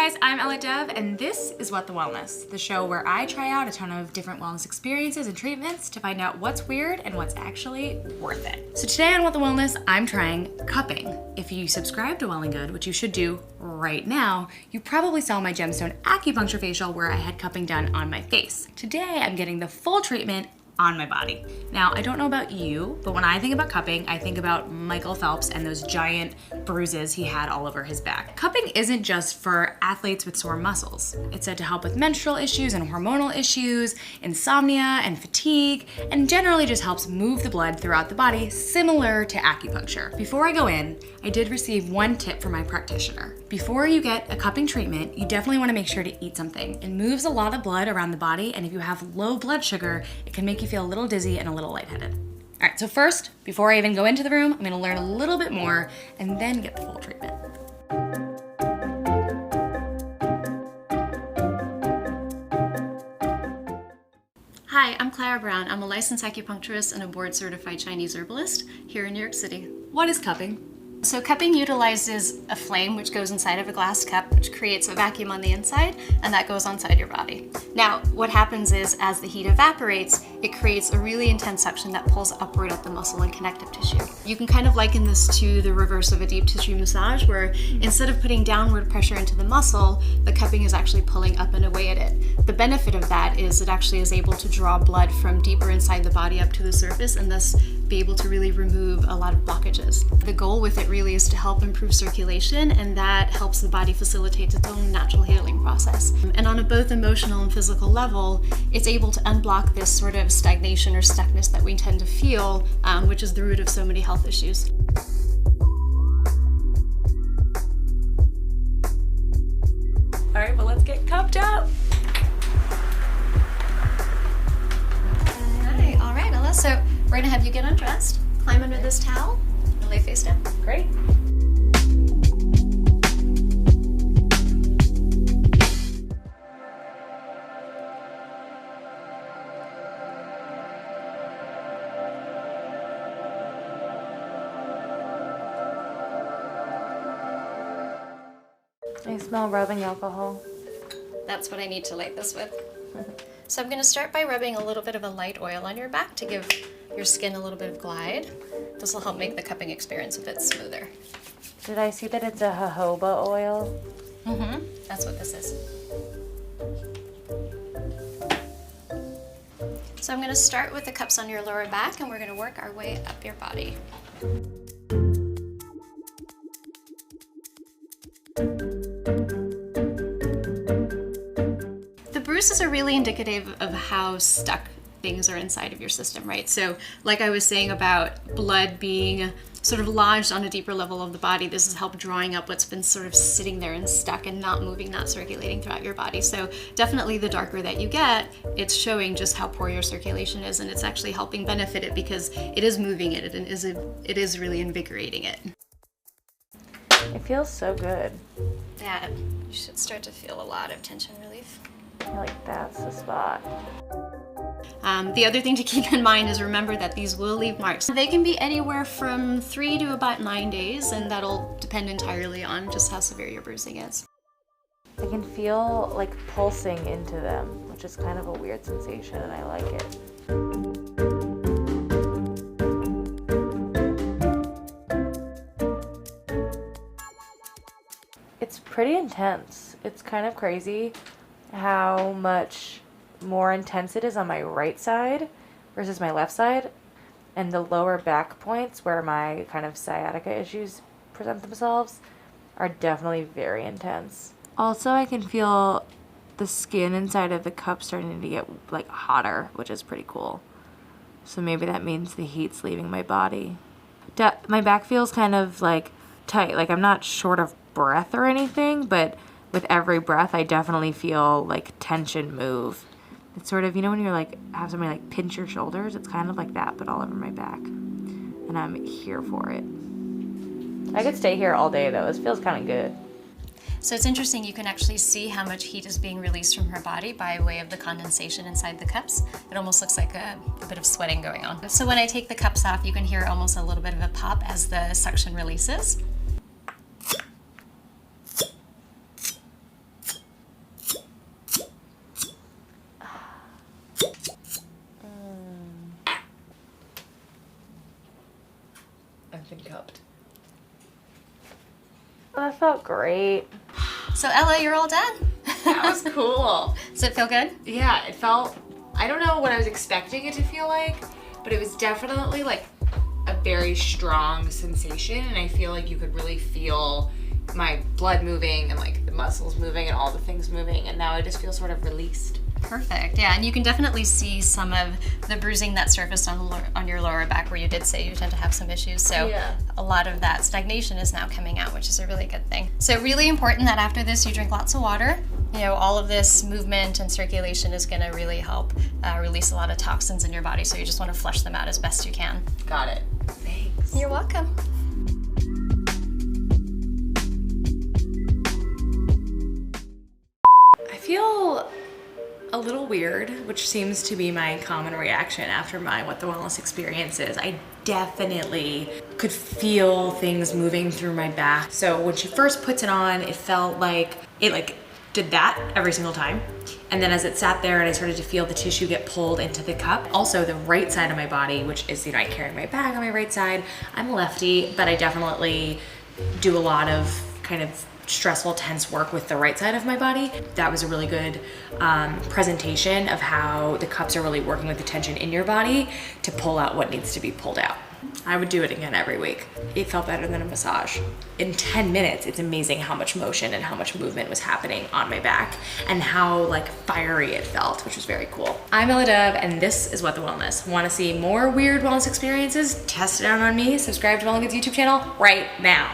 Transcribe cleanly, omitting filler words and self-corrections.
guys, I'm Ella Dove, and this is What the Wellness, the show where I try out a ton of different wellness experiences and treatments to find out what's weird and what's actually worth it. So today on What the Wellness, I'm trying cupping. If you subscribe to Well+Good, which you should do right now, you probably saw my gemstone acupuncture facial where I had cupping done on my face. Today, I'm getting the full treatment on my body. Now, I don't know about you, but when I think about cupping, I think about Michael Phelps and those giant bruises he had all over his back. Cupping isn't just for athletes with sore muscles. It's said to help with menstrual issues and hormonal issues, insomnia and fatigue, and generally just helps move the blood throughout the body, similar to acupuncture. Before I go in, I did receive one tip from my practitioner. Before you get a cupping treatment, you definitely want to make sure to eat something. It moves a lot of blood around the body, and if you have low blood sugar, it can make you feel a little dizzy and a little lightheaded. All right, so first, before I even go into the room, I'm gonna learn a little bit more and then get the full treatment. Hi, I'm Clara Brown. I'm a licensed acupuncturist and a board-certified Chinese herbalist here in New York City. What is cupping? So cupping utilizes a flame which goes inside of a glass cup, which creates a vacuum on the inside, and that goes inside your body. Now, what happens is, as the heat evaporates, it creates a really intense suction that pulls upward at the muscle and connective tissue. You can kind of liken this to the reverse of a deep tissue massage, where instead of putting downward pressure into the muscle, the cupping is actually pulling up and away at it. The benefit of that is it actually is able to draw blood from deeper inside the body up to the surface and thus be able to really remove a lot of blockages. The goal with it really is to help improve circulation, and that helps the body facilitate its own natural healing process. And on a both emotional and physical level, it's able to unblock this sort of stagnation or stuckness that we tend to feel, which is the root of so many health issues. All right, well, let's get cupped up. Hi, all right, Ella, so we're gonna have you get undressed, climb under this towel, and lay face down. Great. I smell rubbing alcohol. That's what I need to light this with. So I'm going to start by rubbing a little bit of a light oil on your back to give your skin a little bit of glide. This will help make the cupping experience a bit smoother. Did I see that it's a jojoba oil? That's what this is. So I'm going to start with the cups on your lower back, and we're going to work our way up your body. Bruises are really indicative of how stuck things are inside of your system, right? So like I was saying about blood being sort of lodged on a deeper level of the body, this has helped drawing up what's been sort of sitting there and stuck and not moving, not circulating throughout your body. So definitely the darker that you get, it's showing just how poor your circulation is, and it's actually helping benefit it because it is moving it and it is really invigorating it. It feels so good. Yeah, you should start to feel a lot of tension relief. I feel like that's the spot. The other thing to keep in mind is remember that these will leave marks. They can be anywhere from 3 to about 9 days, and that'll depend entirely on just how severe your bruising is. I can feel like pulsing into them, which is kind of a weird sensation, and I like it. It's pretty intense. It's kind of crazy how much more intense it is on my right side versus my left side, and the lower back points where my kind of sciatica issues present themselves are definitely very intense. Also, I can feel the skin inside of the cup starting to get like hotter, which is pretty cool. So maybe that means the heat's leaving my body. My back feels kind of like tight, like I'm not short of breath or anything, but with every breath, I definitely feel like tension move. It's sort of, you know, when you're like, have somebody like pinch your shoulders, it's kind of like that, but all over my back. And I'm here for it. I could stay here all day though. It feels kind of good. So it's interesting, you can actually see how much heat is being released from her body by way of the condensation inside the cups. It almost looks like a bit of sweating going on. So when I take the cups off, you can hear almost a little bit of a pop as the suction releases. I've been cupped. That felt great. So Ella, you're all done. That was cool. Does it feel good? Yeah, it felt, I don't know what I was expecting it to feel like, but it was definitely like a very strong sensation, and I feel like you could really feel my blood moving and like the muscles moving and all the things moving, and now I just feel sort of released. Perfect. Yeah, and you can definitely see some of the bruising that surfaced on your lower back, where you did say you tend to have some issues. So Yeah. a lot of that stagnation is now coming out, which is a really good thing. So really important that after this you drink lots of water. You know, all of this movement and circulation is going to really help release a lot of toxins in your body. So you just want to flush them out as best you can. Got it. Thanks. You're welcome. I feel a little weird, which seems to be my common reaction after my What the Wellness experience is. I definitely could feel things moving through my back. So when she first puts it on, it felt like it did that every single time. And then as it sat there and I started to feel the tissue get pulled into the cup. Also the right side of my body, which is, I carry my bag on my right side. I'm a lefty, but I definitely do a lot of kind of stressful, tense work with the right side of my body. That was a really good presentation of how the cups are really working with the tension in your body to pull out what needs to be pulled out. I would do it again every week. It felt better than a massage. In 10 minutes, it's amazing how much motion and how much movement was happening on my back and how fiery it felt, which was very cool. I'm Ella Dove, and this is What the Wellness. Want to see more weird wellness experiences? Test it out on me. Subscribe to Well+Good's YouTube channel right now.